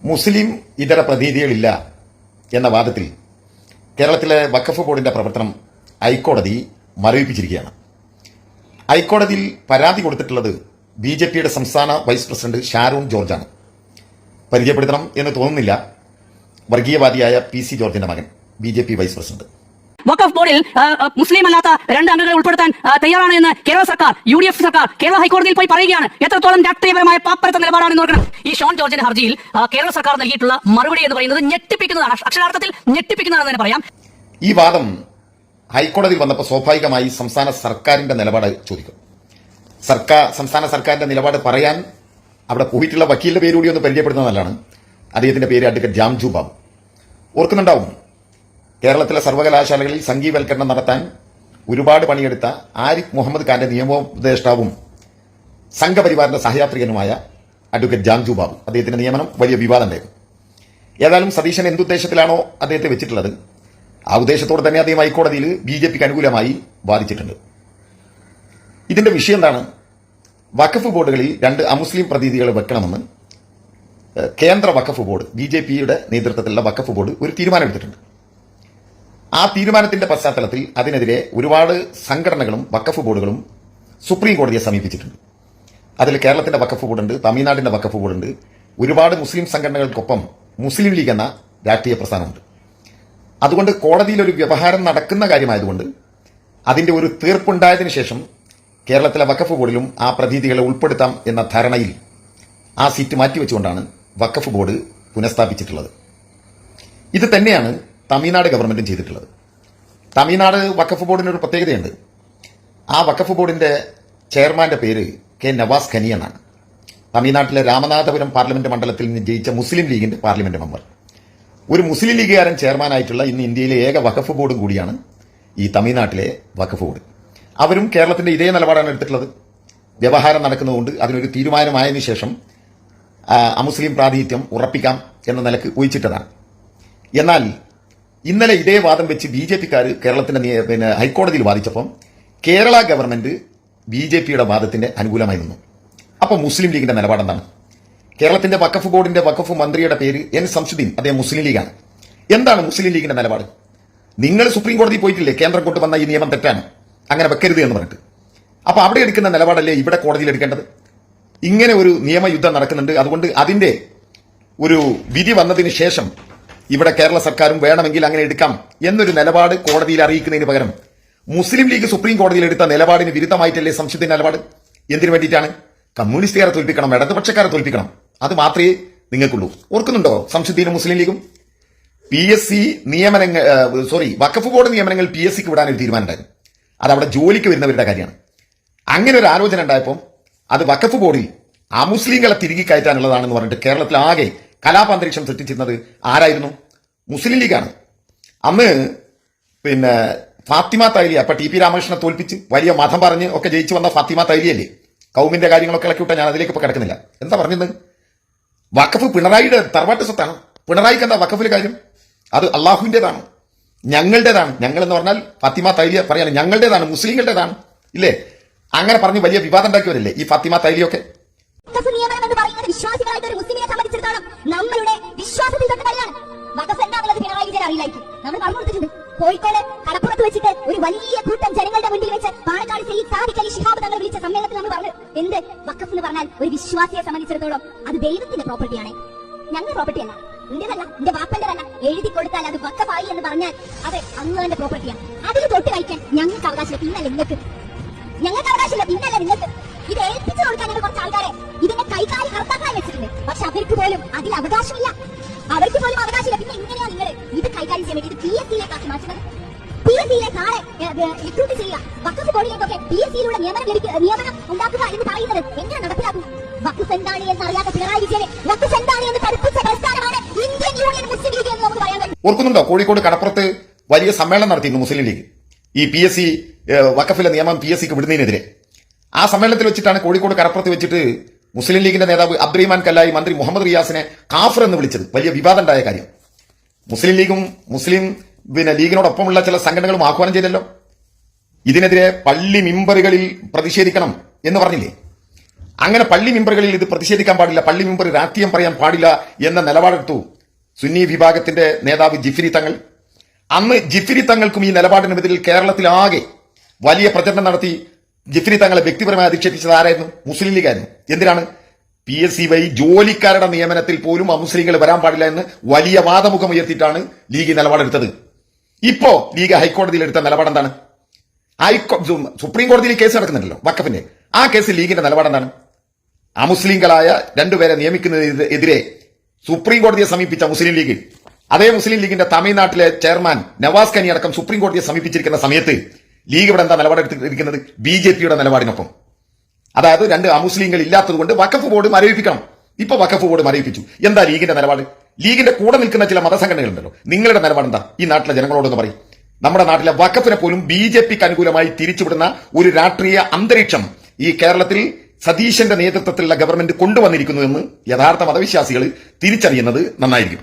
മുസ്ലിം ഇതര പ്രതിനിധികളില്ല എന്ന വാദത്തിൽ കേരളത്തിലെ വഖഫ് ബോർഡിന്റെ പ്രവർത്തനം ഹൈക്കോടതി മരവിപ്പിച്ചിരിക്കുകയാണ്. ഹൈക്കോടതിയിൽ പരാതി കൊടുത്തിട്ടുള്ളത് ബിജെപിയുടെ സംസ്ഥാന വൈസ് പ്രസിഡന്റ് ഷാരോൺ ജോർജാണ്. പരിചയപ്പെടുത്തണം എന്ന് തോന്നുന്നില്ല, വർഗീയവാദിയായ പി സി ജോർജിന്റെ മകൻ, ബിജെപി വൈസ് പ്രസിഡന്റ്. വഖഫ് ബോർഡിൽ മുസ്ലിം അല്ലാത്ത 2 അംഗങ്ങളെ ഉൾപ്പെടുത്താൻ തയ്യാറാണ് എന്ന് കേരള സർക്കാർ, UDF സർക്കാർ കേരള ഹൈക്കോടതിയിൽ പോയി പറയുകയാണ്. എത്രത്തോളം രാഷ്ട്രീയപരമായ പാപ്പരത്ത നിലപാടാണെന്ന് നോക്കണം. ഈ ഷോൺ ജോർജിന്റെ ഹർജിയിൽ കേരള സർക്കാർ നൽകിയിട്ടുള്ള മറുപടി എന്ന് പറയുന്നത് ഞെട്ടിപ്പിക്കുന്നതാണ്, അക്ഷരാർത്ഥത്തിൽ ഞെട്ടിപ്പിക്കുന്നതാണെന്ന് തന്നെ പറയാം. ഈ വാദം ഹൈക്കോടതിയിൽ വന്നപ്പോൾ സ്വാഭാവികമായി സംസ്ഥാന സർക്കാരിന്റെ നിലപാട് ചോദിക്കും. സംസ്ഥാന സർക്കാരിന്റെ നിലപാട് പറയാൻ അവിടെ പോയിട്ടുള്ള വക്കീലിന്റെ പേര് കൂടി ഒന്ന് പരിചയപ്പെടുത്തുന്നതല്ലാണ്. അദ്ദേഹത്തിന്റെ പേര് അഡ്വക്കേറ്റ് ജാംജു ബാബു. ഓർക്കുന്നുണ്ടാവും, കേരളത്തിലെ സർവകലാശാലകളിൽ സംഘീവൽക്കരണം നടത്താൻ ഒരുപാട് പണിയെടുത്ത ആരിഫ് മുഹമ്മദ് ഖാന്റെ നിയമോപദേഷ്ടാവും സംഘപരിവാറിന്റെ സഹയാത്രികനുമായ അഡ്വക്കേറ്റ് ജാംജു ബാബു. അദ്ദേഹത്തിന്റെ നിയമനം വലിയ വിവാദമുണ്ടായിരുന്നു. ഏതായാലും സതീശൻ എന്തുദ്ദേശത്തിലാണോ അദ്ദേഹത്തെ വെച്ചിട്ടുള്ളത്, ആ ഉദ്ദേശത്തോടെ തന്നെ അദ്ദേഹം ഹൈക്കോടതിയിൽ ബിജെപിക്ക് അനുകൂലമായി വാദിച്ചിട്ടുണ്ട്. ഇതിന്റെ വിഷയം എന്താണ്? വഖഫ് ബോർഡുകളിൽ 2 അമുസ്ലിം പ്രതിനിധികൾ വെക്കണമെന്ന് കേന്ദ്ര വഖഫ് ബോർഡ്, ബിജെപിയുടെ നേതൃത്വത്തിലുള്ള വഖഫ് ബോർഡ് ഒരു തീരുമാനമെടുത്തിട്ടുണ്ട്. ആ തീരുമാനത്തിന്റെ പശ്ചാത്തലത്തിൽ അതിനെതിരെ ഒരുപാട് സംഘടനകളും വഖഫ് ബോർഡുകളും സുപ്രീം കോടതിയെ സമീപിച്ചിട്ടുണ്ട്. അതിൽ കേരളത്തിന്റെ വഖഫ് ബോർഡുണ്ട്, തമിഴ്നാടിന്റെ വഖഫ് ബോർഡുണ്ട്, ഒരുപാട് മുസ്ലിം സംഘടനകൾക്കൊപ്പം മുസ്ലിം ലീഗ് എന്ന രാഷ്ട്രീയ പ്രസ്ഥാനമുണ്ട്. അതുകൊണ്ട് കോടതിയിൽ ഒരു വ്യവഹാരം നടക്കുന്ന കാര്യമായതുകൊണ്ട് അതിന്റെ ഒരു തീർപ്പുണ്ടായതിനു ശേഷം കേരളത്തിലെ വഖഫ് ബോർഡിലും ആ പ്രതിനിധികളെ ഉൾപ്പെടുത്താം എന്ന ധാരണയിൽ ആ സീറ്റ് മാറ്റിവെച്ചുകൊണ്ടാണ് വഖഫ് ബോർഡ് പുനഃസ്ഥാപിച്ചിട്ടുള്ളത്. ഇത് തന്നെയാണ് തമിഴ്നാട് ഗവൺമെന്റും ചെയ്തിട്ടുള്ളത്. തമിഴ്നാട് വഖഫ് ബോർഡിന് ഒരു പ്രത്യേകതയുണ്ട്. ആ വഖഫ് ബോർഡിന്റെ ചെയർമാന്റെ പേര് കെ നവാസ് ഖനി എന്നാണ്. തമിഴ്നാട്ടിലെ രാമനാഥപുരം പാർലമെന്റ് മണ്ഡലത്തിൽ നിന്ന് ജയിച്ച മുസ്ലിം ലീഗിന്റെ പാർലമെന്റ് മെമ്പർ. ഒരു മുസ്ലിം ലീഗുകാരൻ ചെയർമാനായിട്ടുള്ള ഇന്ന് ഇന്ത്യയിലെ ഏക വഖഫ് ബോർഡും കൂടിയാണ് ഈ തമിഴ്നാട്ടിലെ വഖഫ് ബോർഡ്. അവരും കേരളത്തിന്റെ ഇതേ നിലപാടാണ് എടുത്തിട്ടുള്ളത്. വ്യവഹാരം നടക്കുന്നതുകൊണ്ട് അതിനൊരു തീരുമാനമായതിനു ശേഷം അമുസ്ലിം പ്രാതിനിധ്യം ഉറപ്പിക്കാം എന്ന നിലക്ക് ഊഹിച്ചിട്ടതാണ്. എന്നാൽ ഇന്നലെ ഇതേ വാദം വെച്ച് ബിജെപിക്കാർ കേരളത്തിന്റെ ഹൈക്കോടതിയിൽ വാദിച്ചപ്പം കേരള ഗവൺമെന്റ് ബിജെപിയുടെ വാദത്തിന്റെ അനുകൂലമായി നിന്നു. അപ്പോൾ മുസ്ലിം ലീഗിന്റെ നിലപാടെന്താണ്? കേരളത്തിന്റെ വഖഫ് ബോർഡിന്റെ വഖഫ് മന്ത്രിയുടെ പേര് N സംസുദ്ദീൻ, അദ്ദേഹം മുസ്ലിം ലീഗാണ്. എന്താണ് മുസ്ലിം ലീഗിന്റെ നിലപാട്? നിങ്ങൾ സുപ്രീം കോടതിയിൽ പോയിട്ടില്ലേ, കേന്ദ്രം കൊണ്ടുവന്ന ഈ നിയമം തെറ്റാണ്, അങ്ങനെ വെക്കരുത് എന്ന് പറഞ്ഞിട്ട്. അപ്പൊ അവിടെ എടുക്കുന്ന നിലപാടല്ലേ ഇവിടെ കോടതിയിൽ എടുക്കേണ്ടത്? ഇങ്ങനെ ഒരു നിയമയുദ്ധം നടക്കുന്നുണ്ട്. അതുകൊണ്ട് അതിന്റെ ഒരു വിധി വന്നതിന് ശേഷം ഇവിടെ കേരള സർക്കാരും വേണമെങ്കിൽ അങ്ങനെ എടുക്കാം എന്നൊരു നിലപാട് കോടതിയിൽ അറിയിക്കുന്നതിന് പകരം മുസ്ലിം ലീഗ് സുപ്രീം കോടതിയിൽ എടുത്ത നിലപാടിന് വിരുദ്ധമായിട്ടല്ലേ സംശുദ്ധ നിലപാട്? എന്തിനു വേണ്ടിയിട്ടാണ്? കമ്മ്യൂണിസ്റ്റുകാരെ തോൽപ്പിക്കണം, ഇടതുപക്ഷക്കാരെ തോൽപ്പിക്കണം, അത് മാത്രമേ നിങ്ങൾക്കുള്ളൂ. ഓർക്കുന്നുണ്ടോ സംശുദ്ധീനും മുസ്ലിം ലീഗും? PSC നിയമനങ്ങൾ, വഖഫ് ബോർഡ് നിയമനങ്ങൾ PSCക്ക് വിടാൻ ഒരു തീരുമാനം ഉണ്ടായിരുന്നു. അത് അവിടെ ജോലിക്ക് വരുന്നവരുടെ കാര്യമാണ്. അങ്ങനെ ഒരു ആലോചന ഉണ്ടായപ്പോൾ അത് വഖഫ് ബോർഡിൽ അമുസ്ലിങ്ങളെ തിരികെ കയറ്റാനുള്ളതാണെന്ന് പറഞ്ഞിട്ട് കേരളത്തിൽ ആകെ കലാപാന്തരീക്ഷം സൃഷ്ടിച്ചിരുന്നത് ആരായിരുന്നു? മുസ്ലിം ലീഗാണ്. അന്ന് ഫാത്തിമ തൈലി, അപ്പൊ TP രാമകൃഷ്ണനെ തോൽപ്പിച്ച് വലിയ മതം പറഞ്ഞ് ഒക്കെ ജയിച്ചു വന്ന ഫാത്തിമ തൈലിയല്ലേ കൗമിന്റെ കാര്യങ്ങളൊക്കെ ഇളക്കി വിട്ടാൽ ഞാൻ അതിലേക്ക് ഇപ്പൊ കിടക്കുന്നില്ല. എന്താ പറഞ്ഞത്? വഖഫ് പിണറായിയുടെ തറവാട്ട് സ്വത്താണ്. പിണറായിക്ക് എന്താ വഖഫിൽ കാര്യം? അത് അള്ളാഹുവിന്റേതാണ്, ഞങ്ങളുടേതാണ്. ഞങ്ങൾ എന്ന് പറഞ്ഞാൽ ഫാത്തിമ തൈലിയ പറയാൻ ഞങ്ങളുടേതാണ്, മുസ്ലിങ്ങളുടേതാണ്, ഇല്ലേ? അങ്ങനെ പറഞ്ഞ് വലിയ വിവാദം ഉണ്ടാക്കിയവരല്ലേ ഈ ഫാത്തിമ തൈലിയൊക്കെ. വിശ്വാസികളായിട്ട് ഒരു മുസ്ലിമിനെ സംബന്ധിച്ചിടത്തോളം നമ്മളുടെ വിശ്വാസത്തിൽ തൊട്ട് തന്നെയാണ്. വഖഫ് എന്താണുള്ളത് പിണറായി വിജയൻ അറിയില്ലായിരിക്കും. നമ്മൾ പറഞ്ഞു കൊടുത്തിട്ടുണ്ട്. കോഴിക്കോട് കടപ്പുറത്ത് വെച്ചിട്ട് ഒരു വലിയ കൂട്ടം ജനങ്ങളുടെ മുന്നിൽ വെച്ച് പാണക്കാട് സയ്യിദ് സാദിഖ് അലി ശിഹാബ് തങ്ങൾ വിളിച്ച സമ്മേളനത്തിൽ നമ്മൾ പറഞ്ഞു, എന്ത് വഖഫ് എന്ന് പറഞ്ഞാൽ ഒരു വിശ്വാസിയെ സംബന്ധിച്ചിടത്തോളം അത് ദൈവത്തിന്റെ പ്രോപ്പർട്ടിയാണ്, ഞങ്ങളുടെ പ്രോപ്പർട്ടി അല്ല, എന്റേതല്ല, എന്റെ വാപ്പന്റെതല്ല. എഴുതി കൊടുത്താൽ അത് വഖഫായി എന്ന് പറഞ്ഞാൽ അത് അള്ളാന്റെ പ്രോപ്പർട്ടിയാണ്. അതിൽ തൊട്ട് കഴിക്കാൻ ഞങ്ങൾക്ക് അവകാശമില്ല, പിന്നല്ല നിങ്ങൾക്ക്. ഞങ്ങൾക്ക് അവകാശമില്ല, പിന്നല്ല നിങ്ങൾക്ക്. ഇത് ഏൽപ്പിച്ചു കൊടുക്കാൻ ഞങ്ങൾ കുറച്ച് ആൾക്കാരെ ഇതിന്റെ കൈകാലി കർത്താക്കളായി വെച്ചിട്ടുണ്ട്. പക്ഷെ അവർക്ക് പോലും അതിൽ അവകാശമില്ല, അവർക്ക് പോലും അവകാശമില്ല. പിന്നെ എങ്ങനെയാ നിങ്ങൾ ഇത് കൈകാര്യം ചെയ്യാൻ വേണ്ടി ഇത് PSCയിലേക്കാക്കി മാറ്റുന്നത്? PSCയിലേക്ക് ആളെ റിക്രൂട്ട് ചെയ്യുക, വഖഫ് ബോർഡിലേക്കൊക്കെ PSCയിലൂടെ നിയമനം ഉണ്ടാക്കുക എന്ന് പറയുന്നത് എങ്ങനെ നടപ്പിലാക്കും? വഖഫ് എന്താണ് എന്ന് അറിയാത്ത പിണറായി വിജയനെ വഖഫ് എന്താണ് എന്ന് പഠിപ്പിച്ച പ്രസ്ഥാനമാണ് ഇന്ത്യൻ യൂണിയൻ മുസ്ലിം ലീഗ് എന്ന് നമുക്ക് പറയാൻ കഴിയും. ഓർക്കുന്നുണ്ടോ? കോഴിക്കോട് കടപ്പുറത്ത് വലിയ സമ്മേളനം നടത്തിയിരുന്നു മുസ്ലിം ലീഗ്, ഈ PSC വഖഫിലെ നിയമം PSCക്ക് വിടുന്നതിനെതിരെ. ആ സമ്മേളനത്തിൽ വെച്ചിട്ടാണ് കോഴിക്കോട് കടപ്പുറത്ത് വെച്ചിട്ട് മുസ്ലിം ലീഗിന്റെ നേതാവ് അബ്ദുറഹിമാൻ കല്ലായി മന്ത്രി മുഹമ്മദ് റിയാസിനെ കാഫർ എന്ന് വിളിച്ചത് വലിയ വിവാദം ഉണ്ടായ കാര്യം. മുസ്ലിം ലീഗും മുസ്ലിം ലീഗിനോടൊപ്പമുള്ള ചില സംഘടനകളും ആഹ്വാനം ചെയ്തല്ലോ, ഇതിനെതിരെ പള്ളി മിമ്പറുകളിൽ പ്രതിഷേധിക്കണം എന്ന് പറഞ്ഞില്ലേ? അങ്ങനെ പള്ളി മെമ്പറുകളിൽ ഇത് പ്രതിഷേധിക്കാൻ പാടില്ല, പള്ളി മെമ്പർ രാഷ്ട്രീയം പറയാൻ പാടില്ല എന്ന നിലപാടെടുത്തു സുന്നി വിഭാഗത്തിന്റെ നേതാവ് ജിഫ്രി തങ്ങൾ. അന്ന് ജിഫ്രി തങ്ങൾക്കും ഈ നിലപാടിനെതിരിൽ കേരളത്തിലാകെ വലിയ പ്രചരണം നടത്തി ജിഫ്രി തങ്ങളെ വ്യക്തിപരമായി അധിക്ഷേപിച്ചത് ആരായിരുന്നു? മുസ്ലിം ലീഗായിരുന്നു. എന്തിനാണ്? PSCY ജോലിക്കാരുടെ നിയമനത്തിൽ പോലും അമുസ്ലിങ്ങൾ വരാൻ പാടില്ല എന്ന് വലിയ വാദമുഖം ഉയർത്തിയിട്ടാണ് ലീഗ് നിലപാടെടുത്തത്. ഇപ്പോ ലീഗ് ഹൈക്കോടതിയിൽ എടുത്ത നിലപാടെന്താണ്? സുപ്രീം കോടതിയിൽ കേസ് നടക്കുന്നുണ്ടല്ലോ വഖഫിന്റെ, ആ കേസിൽ ലീഗിന്റെ നിലപാടെന്താണ്? അമുസ്ലിങ്ങളായ രണ്ടുപേരെ നിയമിക്കുന്നതിനെതിരെ സുപ്രീം കോടതിയെ സമീപിച്ച മുസ്ലിം ലീഗ്, അതേ മുസ്ലിം ലീഗിന്റെ തമിഴ്നാട്ടിലെ ചെയർമാൻ നവാസ് ഖനി അടക്കം സുപ്രീം കോടതിയെ സമീപിച്ചിരിക്കുന്ന സമയത്ത് ലീഗ് ഇവിടെ എന്താ നിലപാടെടുത്തിരിക്കുന്നത്? BJPയുടെ നിലപാടിനൊപ്പം. അതായത് രണ്ട് അമുസ്ലിങ്ങൾ ഇല്ലാത്തത് കൊണ്ട് വഖഫ് ബോർഡ് മരവിപ്പിക്കണം. ഇപ്പൊ വഖഫ് ബോർഡ് മരവിപ്പിച്ചു. എന്താ ലീഗിന്റെ നിലപാട്? ലീഗിന്റെ കൂടെ നിൽക്കുന്ന ചില മതസംഘടനകളുണ്ടല്ലോ, നിങ്ങളുടെ നിലപാടെന്താ ഈ നാട്ടിലെ ജനങ്ങളോടൊന്ന് പറയും. നമ്മുടെ നാട്ടിലെ വഖഫിനെ പോലും BJPക്ക് അനുകൂലമായി തിരിച്ചുവിടുന്ന ഒരു രാഷ്ട്രീയ അന്തരീക്ഷം ഈ കേരളത്തിൽ സതീശന്റെ നേതൃത്വത്തിലുള്ള ഗവൺമെന്റ് കൊണ്ടുവന്നിരിക്കുന്നു എന്ന് യഥാർത്ഥ മതവിശ്വാസികൾ തിരിച്ചറിയുന്നത് നന്നായിരിക്കും.